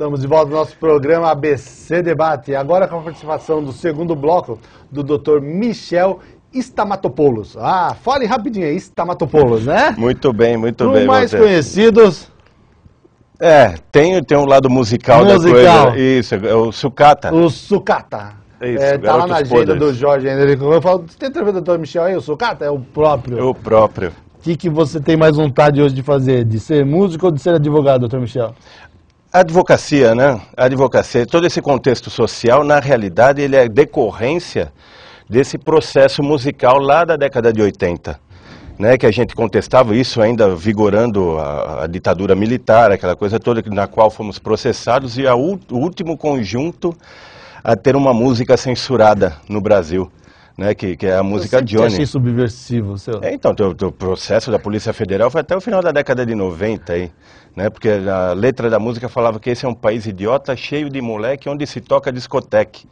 Estamos de volta no nosso programa ABC Debate, agora com a participação do segundo bloco do Dr. Michel Stamatopoulos. Ah, fale rapidinho aí, Stamatopoulos, né? Muito bem, muito Por bem. mais você. conhecidos... Tem um lado musical, da coisa. Isso, é o sucata. O sucata. Isso, tá lá na agenda podres. do Jorge ainda. Eu falo, você tem entrevista do Dr. Michel aí, o sucata? É o próprio. É o próprio. O que você tem mais vontade hoje de fazer? De ser músico ou de ser advogado, Dr. Michel? A advocacia, né? A advocacia, todo esse contexto social, na realidade, ele é decorrência desse processo musical lá da década de 80. Né, que a gente contestava isso ainda vigorando a ditadura militar, aquela coisa toda na qual fomos processados, e o último conjunto a ter uma música censurada no Brasil, né, que é a música Johnny. Eu achei subversivo, seu. Então, o processo da Polícia Federal foi até o final da década de 90, aí, né, porque a letra da música falava que esse é um país idiota, cheio de moleque, onde se toca discoteque.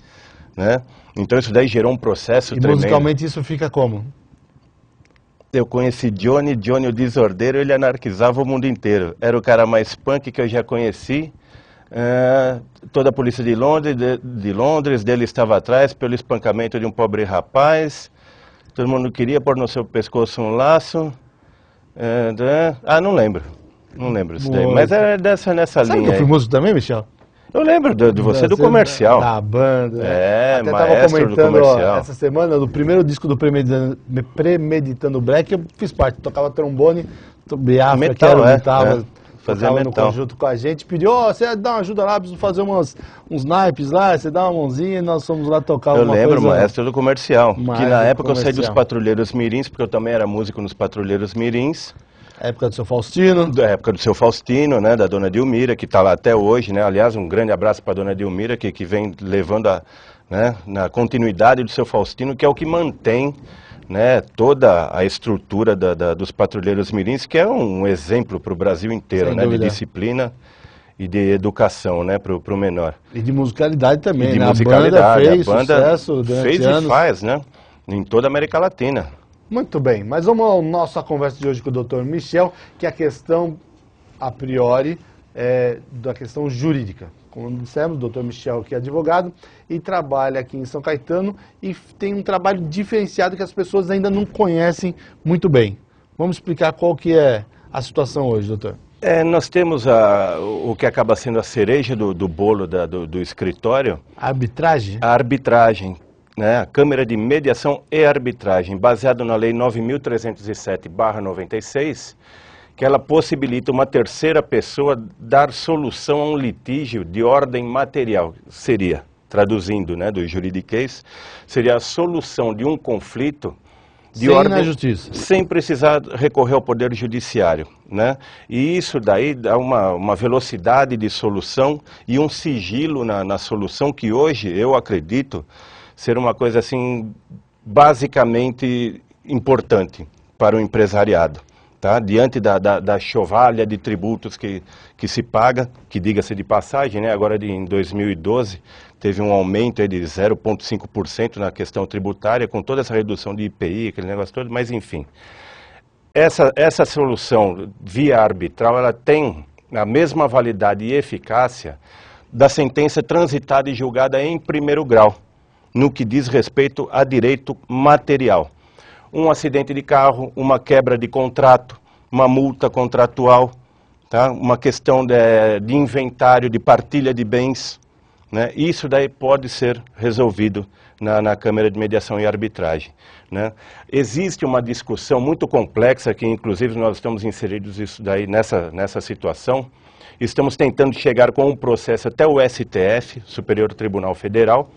Né? Então isso daí gerou um processo tremendo. E musicalmente isso fica como? Eu conheci Johnny o Desordeiro, ele anarquizava o mundo inteiro. Era o cara mais punk que eu já conheci. Toda a polícia de Londres, dele estava atrás pelo espancamento de um pobre rapaz. Todo mundo queria pôr no seu pescoço um laço. Não lembro. Não lembro isso daí. Mas era nessa Sabe linha. Que eu fui músico também, Michel? Eu lembro de você do comercial. Da banda. Até maestro do comercial. Essa semana, no primeiro disco do Premeditando Black, eu fiz parte. Tocava trombone, Biafra, metal, que era guitarra, fazia tocava metal. no conjunto com a gente. Pediu, você dá uma ajuda lá, preciso fazer uns naipes lá, você dá uma mãozinha e nós fomos lá tocar uma coisa. Eu lembro, maestro do comercial. Que na época eu saí dos comercial. Patrulheiros Mirins, porque eu também era músico nos Patrulheiros Mirins. Época do seu Faustino. Da época do seu Faustino, né, da dona Dilmira, que está lá até hoje, né, aliás, um grande abraço para a dona Dilmira, que vem levando na continuidade do seu Faustino, que é o que mantém, né, toda a estrutura dos Patrulheiros Mirins, que é um exemplo para o Brasil inteiro, né, de disciplina e de educação, né, para o menor. E de musicalidade também, e de né? musicalidade. A banda fez sucesso durante fez anos. E faz, né, em toda a América Latina. Muito bem, mas vamos à nossa conversa de hoje com o Dr. Michel, que a questão, a priori, é da questão jurídica. Como dissemos, o Dr. Michel, que é advogado e trabalha aqui em São Caetano e tem um trabalho diferenciado que as pessoas ainda não conhecem muito bem. Vamos explicar qual que é a situação hoje, doutor. Nós temos o que acaba sendo a cereja do bolo do escritório. A arbitragem? A arbitragem. Né, a Câmara de Mediação e Arbitragem, baseado na Lei 9.307/96, que ela possibilita uma terceira pessoa dar solução a um litígio de ordem material. Seria, traduzindo, né, do juridiquês, seria a solução de um conflito de ordem na justiça, sem precisar recorrer ao Poder Judiciário, né? E isso daí dá uma velocidade de solução e um sigilo na solução que hoje, eu acredito, ser uma coisa assim, basicamente importante para o empresariado, tá? Diante da chovalha de tributos que se paga, que diga-se de passagem, né? Agora em 2012 teve um aumento aí de 0,5% na questão tributária, com toda essa redução de IPI, aquele negócio todo, mas enfim. Essa solução via arbitral, ela tem a mesma validade e eficácia da sentença transitada e julgada em primeiro grau, no que diz respeito a direito material. Um acidente de carro, uma quebra de contrato, uma multa contratual, tá? Uma questão de inventário, de partilha de bens, né? Isso daí pode ser resolvido na Câmara de Mediação e Arbitragem, né? Existe uma discussão muito complexa, que inclusive nós estamos inseridos isso daí nessa situação. Estamos tentando chegar com um processo até o STF, Superior Tribunal Federal,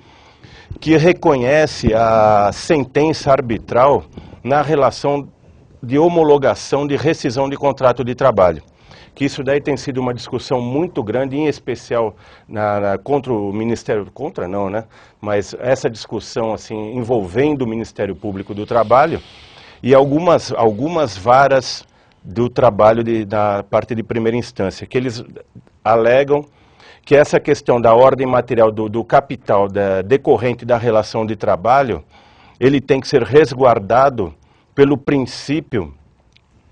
que reconhece a sentença arbitral na relação de homologação de rescisão de contrato de trabalho. Que isso daí tem sido uma discussão muito grande, em especial contra o Ministério... Contra não, né? Mas essa discussão assim, envolvendo o Ministério Público do Trabalho e algumas varas do trabalho da parte de primeira instância, que eles alegam que essa questão da ordem material do capital decorrente da relação de trabalho, ele tem que ser resguardado pelo princípio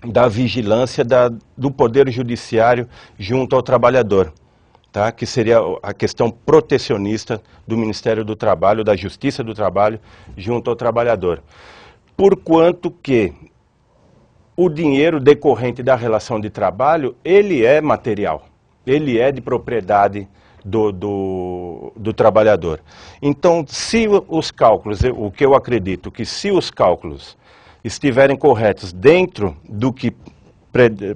da vigilância do Poder Judiciário junto ao trabalhador. tá? Que seria a questão protecionista do Ministério do Trabalho, da Justiça do Trabalho, junto ao trabalhador. Porquanto que o dinheiro decorrente da relação de trabalho, ele é material, ele é de propriedade do trabalhador. Então, se os cálculos, o que eu acredito, que se os cálculos estiverem corretos dentro do que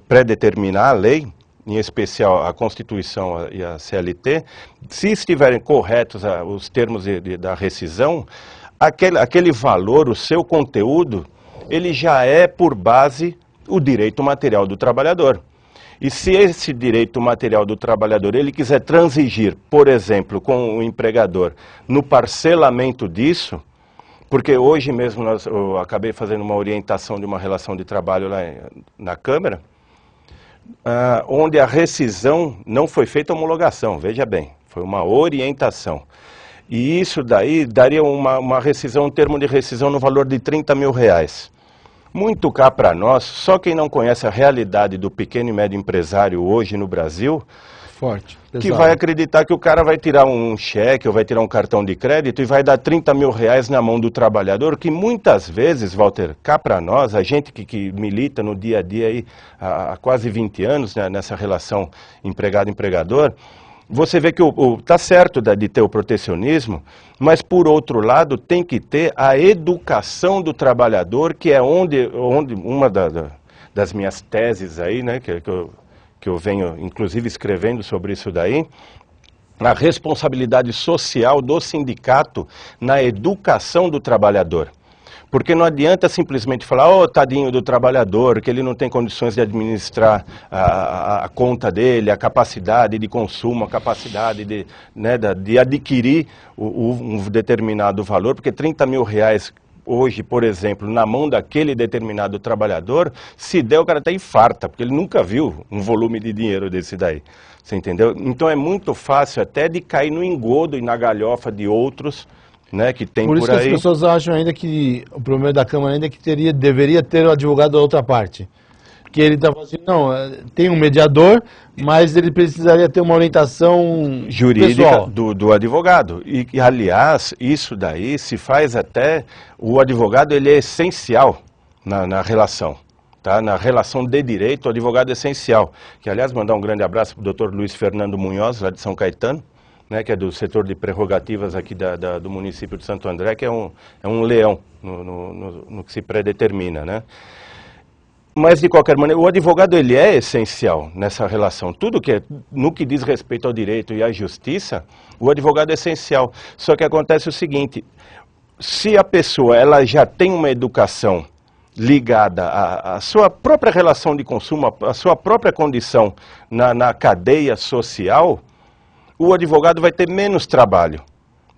predeterminar a lei, em especial a Constituição e a CLT, se estiverem corretos os termos da rescisão, aquele valor, o seu conteúdo, ele já é por base o direito material do trabalhador. E se esse direito material do trabalhador ele quiser transigir, por exemplo, com o empregador no parcelamento disso, porque hoje mesmo eu acabei fazendo uma orientação de uma relação de trabalho lá na Câmara, onde a rescisão não foi feita homologação, veja bem, foi uma orientação. E isso daí daria uma rescisão, um termo de rescisão no valor de R$30 mil. Muito cá para nós, só quem não conhece a realidade do pequeno e médio empresário hoje no Brasil, forte, que vai acreditar que o cara vai tirar um cheque ou vai tirar um cartão de crédito e vai dar R$30 mil na mão do trabalhador, que muitas vezes, Walter, cá para nós, a gente que milita no dia a dia aí, há quase 20 anos, né, nessa relação empregado-empregador, você vê que tá certo de ter o protecionismo, mas por outro lado tem que ter a educação do trabalhador, que é onde uma das minhas teses aí, né, que eu venho inclusive escrevendo sobre isso daí, a responsabilidade social do sindicato na educação do trabalhador. Porque não adianta simplesmente falar, oh, tadinho do trabalhador, que ele não tem condições de administrar a conta dele, a capacidade de consumo, a capacidade de adquirir um determinado valor, porque R$30 mil hoje, por exemplo, na mão daquele determinado trabalhador, se der o cara até infarta, porque ele nunca viu um volume de dinheiro desse daí. Você entendeu? Então é muito fácil até de cair no engodo e na galhofa de outros, né, que tem por aí. Por isso que as pessoas acham ainda que o problema da Câmara ainda é que deveria ter o advogado da outra parte. Que ele está falando assim, não, tem um mediador, mas ele precisaria ter uma orientação jurídica do advogado. E, aliás, isso daí se faz até, o advogado ele é essencial na relação. Tá? Na relação de direito, o advogado é essencial. Que, aliás, mandar um grande abraço para o Dr. Luiz Fernando Munhoz, lá de São Caetano, né, que é do setor de prerrogativas aqui do município de Santo André, que é um leão no que se predetermina, né? Mas, de qualquer maneira, o advogado ele é essencial nessa relação. Tudo no que diz respeito ao direito e à justiça, o advogado é essencial. Só que acontece o seguinte, se a pessoa ela já tem uma educação ligada à sua própria relação de consumo, à sua própria condição na cadeia social, o advogado vai ter menos trabalho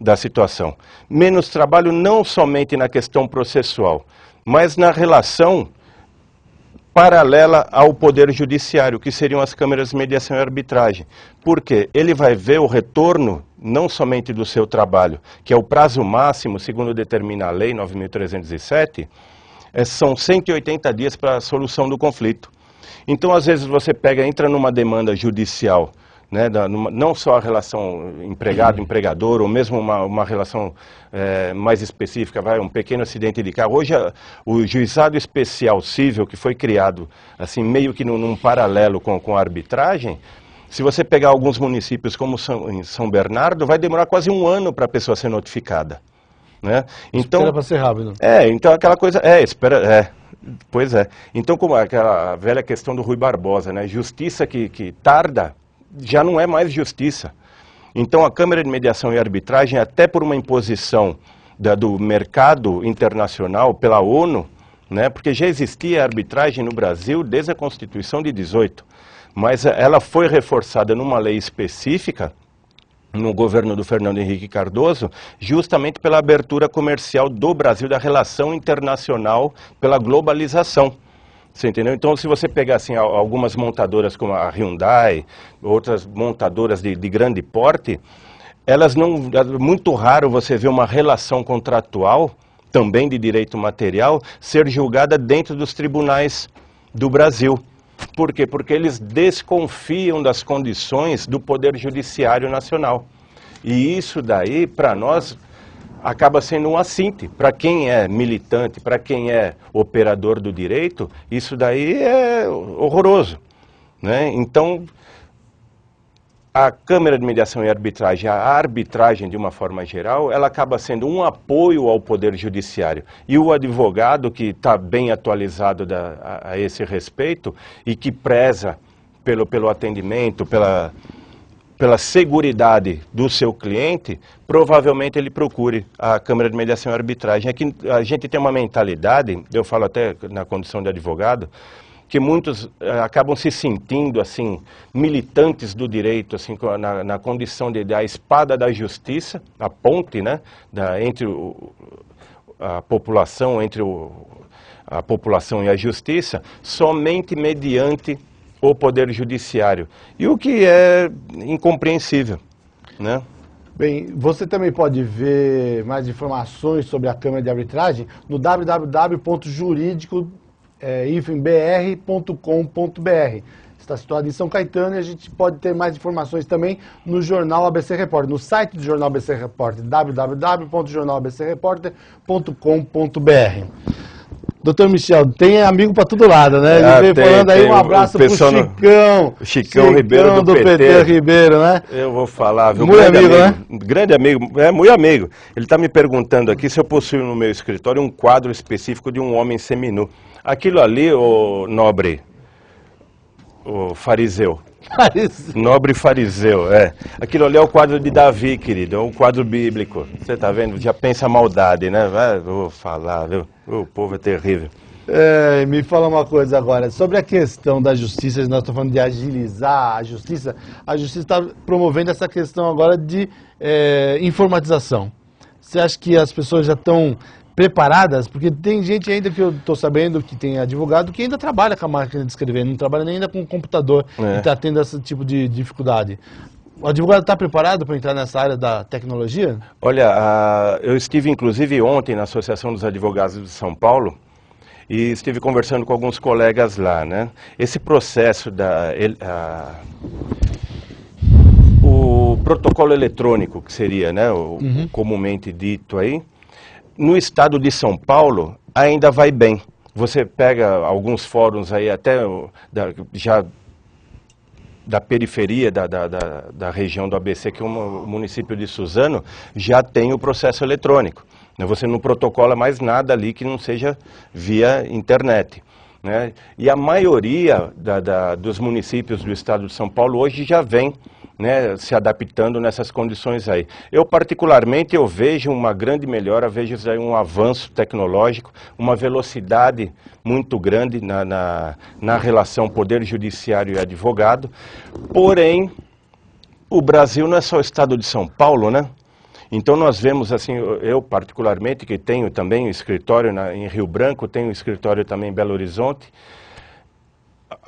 da situação. Menos trabalho não somente na questão processual, mas na relação paralela ao Poder Judiciário, que seriam as câmaras de mediação e arbitragem. Por quê? Ele vai ver o retorno não somente do seu trabalho, que é o prazo máximo, segundo determina a Lei 9.307, são 180 dias para a solução do conflito. Então, às vezes, você entra numa demanda judicial, né, não só a relação empregado-empregador, ou mesmo uma relação mais específica, um pequeno acidente de carro. Hoje, o juizado especial civil, que foi criado assim, meio que num paralelo com a arbitragem, se você pegar alguns municípios como em São Bernardo, vai demorar quase 1 ano para a pessoa ser notificada. Né? Então, espera para ser rápido. Então aquela coisa, pois é. Então, como aquela velha questão do Rui Barbosa, né? Justiça que tarda, já não é mais justiça. Então a Câmara de Mediação e Arbitragem, até por uma imposição do mercado internacional pela ONU, né, porque já existia a arbitragem no Brasil desde a Constituição de 18, mas ela foi reforçada numa lei específica no governo do Fernando Henrique Cardoso, justamente pela abertura comercial do Brasil, da relação internacional pela globalização. Você entendeu? Então, se você pegar assim, algumas montadoras como a Hyundai, outras montadoras de grande porte, elas não, é muito raro você ver uma relação contratual, também de direito material, ser julgada dentro dos tribunais do Brasil. Por quê? Porque eles desconfiam das condições do Poder Judiciário Nacional. E isso daí, para nós, acaba sendo um assinte. Para quem é militante, para quem é operador do direito, isso daí é horroroso, né? Então, a Câmara de Mediação e Arbitragem, a arbitragem de uma forma geral, ela acaba sendo um apoio ao Poder Judiciário. E o advogado que está bem atualizado a esse respeito e que preza pelo atendimento, pela seguridade do seu cliente, provavelmente ele procure a Câmara de Mediação e Arbitragem. Aqui a gente tem uma mentalidade, eu falo até na condição de advogado, que muitos acabam se sentindo assim militantes do direito, assim na condição de a espada da justiça, a ponte, né, entre a população, a população e a justiça, somente mediante o Poder Judiciário. E o que é incompreensível, né? Bem, você também pode ver mais informações sobre a Câmara de Arbitragem no www.juridico-br.com.br. Está situado em São Caetano e a gente pode ter mais informações também no Jornal ABC Repórter, no site do Jornal ABC Repórter, www.jornalabcrepórter.com.br. Doutor Michel, tem amigo para todo lado, né? Ele veio falando aí, um abraço pro Chicão. Chicão Ribeiro do PT. Ribeiro, né? Eu vou falar, viu? Muito amigo, né? Grande amigo, muito amigo. Ele está me perguntando aqui se eu possuo no meu escritório um quadro específico de um homem seminu. Aquilo ali, o nobre, o fariseu. Nobre fariseu, é. Aquilo ali é o quadro de Davi, querido, é um quadro bíblico. Você tá vendo? Já pensa a maldade, né? Vou falar, viu? O povo é terrível. Me fala uma coisa agora, sobre a questão da justiça, nós estamos falando de agilizar a justiça está promovendo essa questão agora de informatização. Você acha que as pessoas já estão preparadas? Porque tem gente ainda que eu estou sabendo que tem advogado que ainda trabalha com a máquina de escrever, não trabalha nem ainda com o computador e está tendo esse tipo de dificuldade. O advogado está preparado para entrar nessa área da tecnologia? Olha, eu estive inclusive ontem na Associação dos Advogados de São Paulo e estive conversando com alguns colegas lá, né? Esse processo o protocolo eletrônico, que seria, né, o comumente dito aí, no estado de São Paulo ainda vai bem. Você pega alguns fóruns aí até já da periferia da região do ABC, que é o município de Suzano, já tem o processo eletrônico. Você não protocola mais nada ali que não seja via internet, né? E a maioria dos municípios do estado de São Paulo hoje já vem, né, se adaptando nessas condições aí. Eu particularmente vejo uma grande melhora, vejo aí um avanço tecnológico, uma velocidade muito grande na relação poder judiciário e advogado. Porém, o Brasil não é só o estado de São Paulo, né? Então nós vemos assim, eu particularmente, que tenho também um escritório em Rio Branco, tenho um escritório também em Belo Horizonte,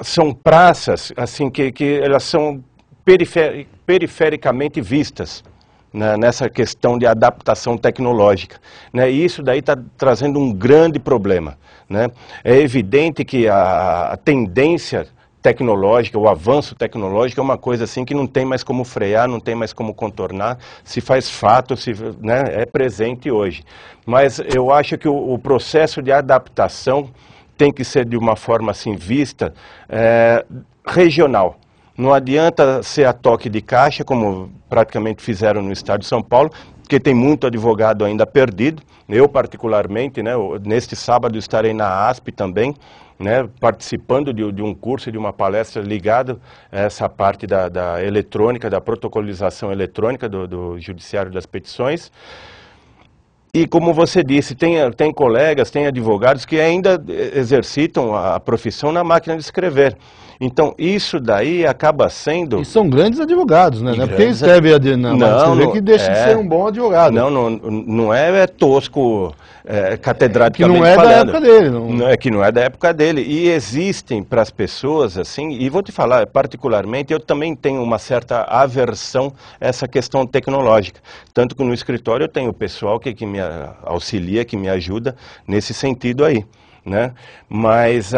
são praças assim que elas são perifericamente vistas, né, nessa questão de adaptação tecnológica, né, e isso daí está trazendo um grande problema, né? É evidente que a tendência tecnológica, o avanço tecnológico é uma coisa assim que não tem mais como frear, não tem mais como contornar, se faz fato, né, é presente hoje. Mas eu acho que o processo de adaptação tem que ser de uma forma assim vista regional. Não adianta ser a toque de caixa, como praticamente fizeram no estado de São Paulo, porque tem muito advogado ainda perdido. Eu, particularmente, né, neste sábado estarei na ASP também, né, participando de um curso e de uma palestra ligado a essa parte da eletrônica, da protocolização eletrônica do Judiciário das Petições. E como você disse, tem colegas, tem advogados que ainda exercitam a profissão na máquina de escrever. Então, isso daí acaba sendo... E são grandes advogados, né? Não é porque escreve na máquina de escrever que deixa de ser um bom advogado. Não é tosco catedráticamente falando. Que não é da época dele. Que não é da época dele. E existem para as pessoas, assim, e vou te falar, particularmente, eu também tenho uma certa aversão a essa questão tecnológica. Tanto que no escritório eu tenho o pessoal que me auxilia, que me ajuda nesse sentido aí. né? Mas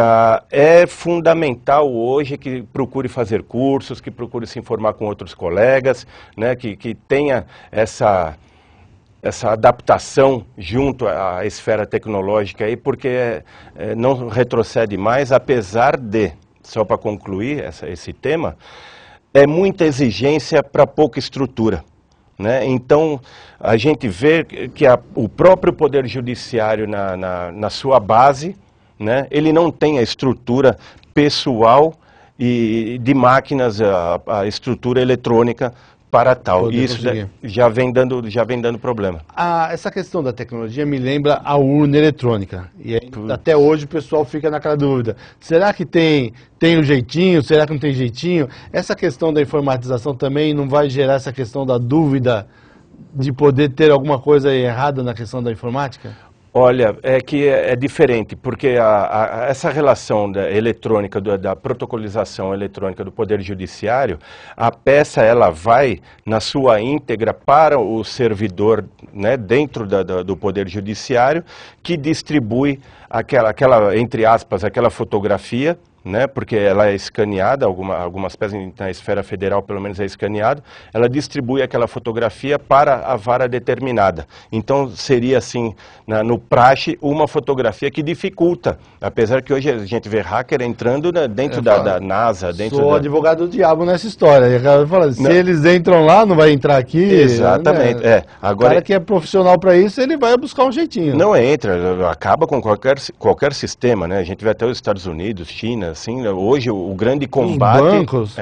é fundamental hoje que procure fazer cursos, que procure se informar com outros colegas, né? Que tenha essa adaptação junto à esfera tecnológica aí, porque não retrocede mais, apesar de, só para concluir esse tema, é muita exigência para pouca estrutura, né? Então, a gente vê que o próprio Poder Judiciário, na sua base, né, ele não tem a estrutura pessoal e de máquinas, a estrutura eletrônica para tal. E isso já vem dando problema. Essa questão da tecnologia me lembra a urna eletrônica. E aí, até hoje o pessoal fica naquela dúvida. Será que tem um jeitinho? Será que não tem jeitinho? Essa questão da informatização também não vai gerar essa questão da dúvida de poder ter alguma coisa errada na questão da informática? Olha, é que é diferente, porque essa relação eletrônica, da protocolização eletrônica do Poder Judiciário, a peça ela vai na sua íntegra para o servidor, né, dentro do Poder Judiciário, que distribui aquela, entre aspas, aquela fotografia, né, porque ela é escaneada, algumas peças na esfera federal pelo menos é escaneado, ela distribui aquela fotografia para a vara determinada. Então seria assim, no praxe, uma fotografia que dificulta, apesar que hoje a gente vê hacker entrando dentro da NASA. Sou advogado do diabo nessa história, se eles entram lá, não vai entrar aqui. Exatamente. Né? Agora, o cara que é profissional para isso, ele vai buscar um jeitinho. Não entra, acaba com qualquer sistema, né? A gente vê até os Estados Unidos, China, assim, hoje o grande combate... Os bancos.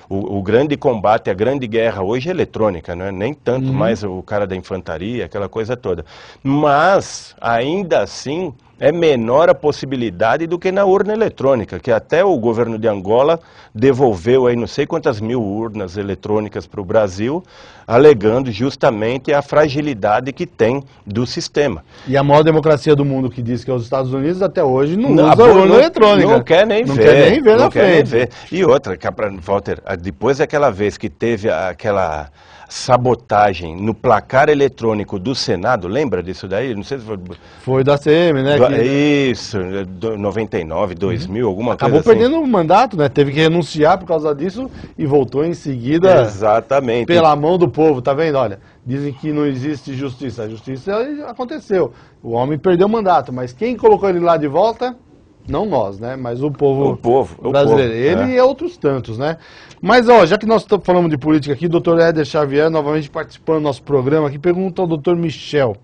O grande combate, a grande guerra hoje é eletrônica, né? Nem tanto mais o cara da infantaria, aquela coisa toda. Mas, ainda assim, é menor a possibilidade do que na urna eletrônica, que até o governo de Angola devolveu aí não sei quantas mil urnas eletrônicas para o Brasil, alegando justamente a fragilidade que tem do sistema. E a maior democracia do mundo, que diz que é os Estados Unidos, até hoje não usa urna eletrônica. Não quer nem ver. Não quer nem ver na frente. E outra, Walter, depois daquela vez que teve aquela sabotagem no placar eletrônico do Senado, lembra disso daí? Não sei se foi da CM, né? Isso, 99, 2000, alguma coisa assim. Acabou perdendo o mandato, né? Teve que renunciar por causa disso e voltou em seguida. Exatamente. Pela mão do povo, tá vendo? Olha, dizem que não existe justiça. A justiça aconteceu. O homem perdeu o mandato, mas quem colocou ele lá de volta? Não nós, né? Mas o povo brasileiro. Ele e outros tantos, né? Mas, ó, já que nós falamos de política aqui, o doutor Éder Xavier, novamente participando do nosso programa aqui, pergunta ao doutor Michel.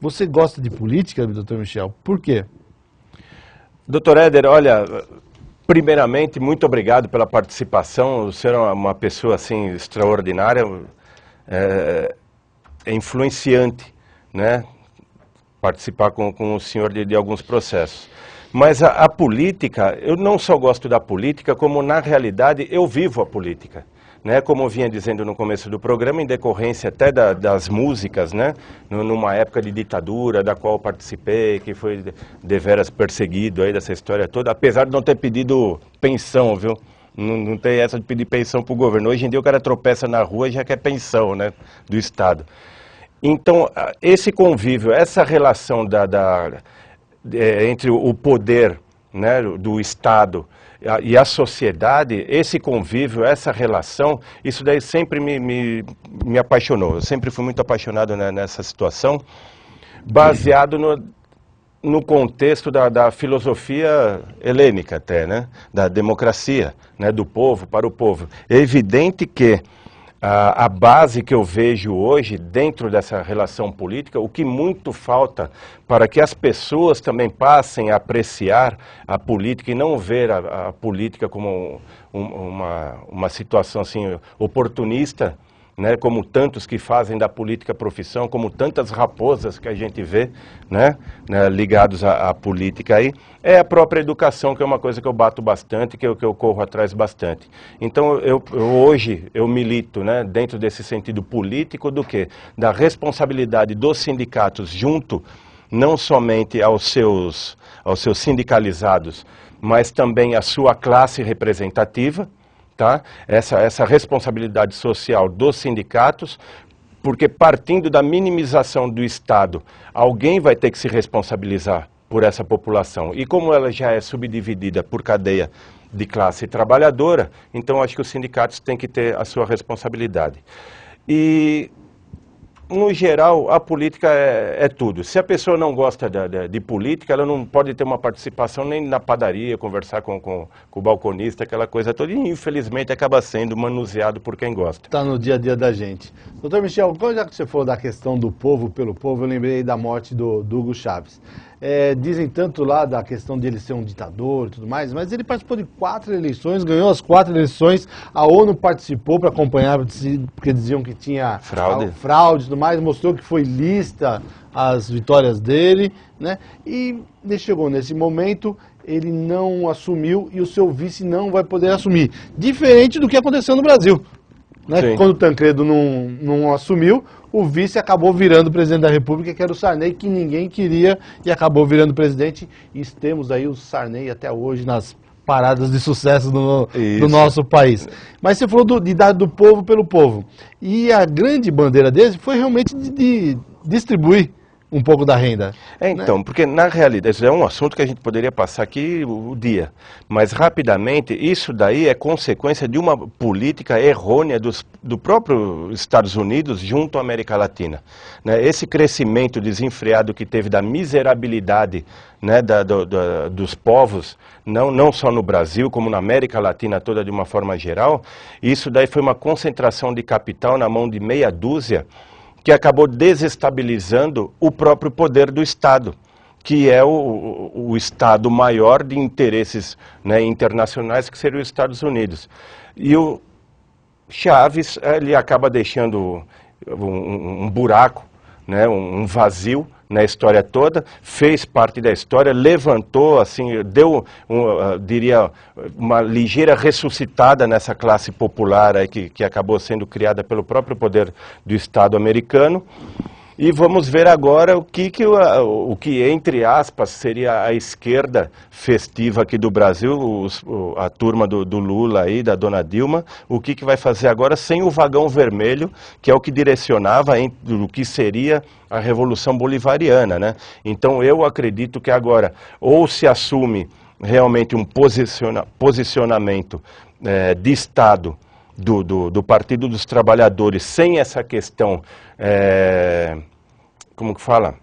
Você gosta de política, doutor Michel? Por quê? Doutor Éder, olha, primeiramente, muito obrigado pela participação. O senhor é uma pessoa, assim, extraordinária, é influenciante, né? Participar com o senhor de alguns processos. Mas a política, eu não só gosto da política, como na realidade eu vivo a política, né? Como eu vinha dizendo no começo do programa, em decorrência até das músicas, né? Numa época de ditadura, da qual eu participei, que foi deveras perseguido aí dessa história toda, apesar de não ter pedido pensão, viu? Não tem essa de pedir pensão para o governo. Hoje em dia o cara tropeça na rua e já quer pensão, né? Do Estado. Então, esse convívio, essa relação entre o poder, né, do Estado e a sociedade, esse convívio, essa relação, isso daí sempre me apaixonou. Eu sempre fui muito apaixonado nessa situação, baseado no contexto da filosofia helênica até, né, da democracia, né, do povo para o povo. É evidente que a base que eu vejo hoje dentro dessa relação política, o que muito falta para que as pessoas também passem a apreciar a política e não ver a política como uma situação assim oportunista, né, como tantos que fazem da política profissão, como tantas raposas que a gente vê, né, ligados à política aí, é a própria educação, que é uma coisa que eu bato bastante, que eu corro atrás bastante. Então, hoje eu milito, né, dentro desse sentido político do quê? Da responsabilidade dos sindicatos junto, não somente aos seus sindicalizados, mas também à sua classe representativa, tá? Essa responsabilidade social dos sindicatos, porque partindo da minimização do Estado, alguém vai ter que se responsabilizar por essa população. E como ela já é subdividida por cadeia de classe trabalhadora, então acho que os sindicatos têm que ter a sua responsabilidade. E, no geral, a política é tudo. Se a pessoa não gosta de política, ela não pode ter uma participação nem na padaria, conversar com o balconista, aquela coisa toda, e infelizmente acaba sendo manuseado por quem gosta. Está no dia a dia da gente. Doutor Michel, já que você falou da questão do povo pelo povo, eu lembrei da morte do Hugo Chávez. Dizem tanto lá da questão de ele ser um ditador e tudo mais, mas ele participou de 4 eleições, ganhou as 4 eleições, a ONU participou para acompanhar, porque diziam que tinha fraude e tudo mais, mostrou que foi lista as vitórias dele, né? E chegou nesse momento, ele não assumiu e o seu vice não vai poder assumir, diferente do que aconteceu no Brasil. Né? Quando o Tancredo não assumiu, o vice acabou virando presidente da República, que era o Sarney, que ninguém queria, e acabou virando presidente. E temos aí o Sarney até hoje nas paradas de sucesso do nosso país. Mas você falou de dar do povo pelo povo. E a grande bandeira deles foi realmente de distribuir um pouco da renda. Então, porque na realidade, isso é um assunto que a gente poderia passar aqui o dia, mas rapidamente, isso daí é consequência de uma política errônea do próprio Estados Unidos junto à América Latina. Né? Esse crescimento desenfreado que teve da miserabilidade, né, dos povos, não só no Brasil, como na América Latina toda de uma forma geral, isso daí foi uma concentração de capital na mão de meia dúzia, que acabou desestabilizando o próprio poder do Estado, que é o Estado maior de interesses, né, internacionais, que seria os Estados Unidos. E o Chávez, ele acaba deixando um buraco, né, um vazio na história toda, fez parte da história, levantou, assim, deu, diria, uma ligeira ressuscitada nessa classe popular aí que acabou sendo criada pelo próprio poder do Estado americano. E vamos ver agora o que, entre aspas, seria a esquerda festiva aqui do Brasil, a turma do Lula aí, da dona Dilma, o que vai fazer agora sem o vagão vermelho, que é o que direcionava o que seria a Revolução Bolivariana, né? Então eu acredito que agora ou se assume realmente um posicionamento de Estado, do Partido dos Trabalhadores, sem essa questão, como que fala,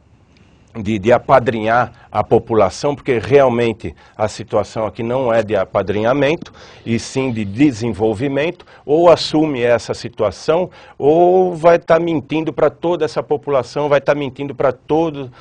de apadrinhar a população, porque realmente a situação aqui não é de apadrinhamento, e sim de desenvolvimento, ou assume essa situação, ou vai estar mentindo para toda essa população, vai estar mentindo para toda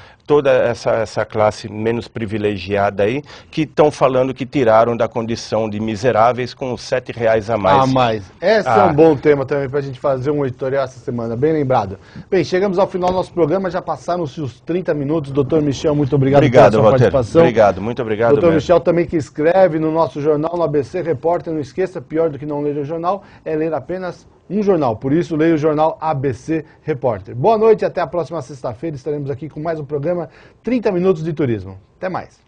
essa classe menos privilegiada aí, que estão falando que tiraram da condição de miseráveis com R$7 a mais. Esse é um bom tema também para a gente fazer um editorial essa semana, bem lembrado. Bem, chegamos ao final do nosso programa, já passaram-se os 30 minutos. Doutor Michel, muito obrigado pela sua participação. Obrigado, muito obrigado. Doutor Michel também, que escreve no nosso jornal, no ABC Repórter. Não esqueça, pior do que não ler o jornal é ler apenas um jornal. Por isso, leia o jornal ABC Repórter. Boa noite e até a próxima sexta-feira. Estaremos aqui com mais um programa 30 Minutos de Turismo. Até mais.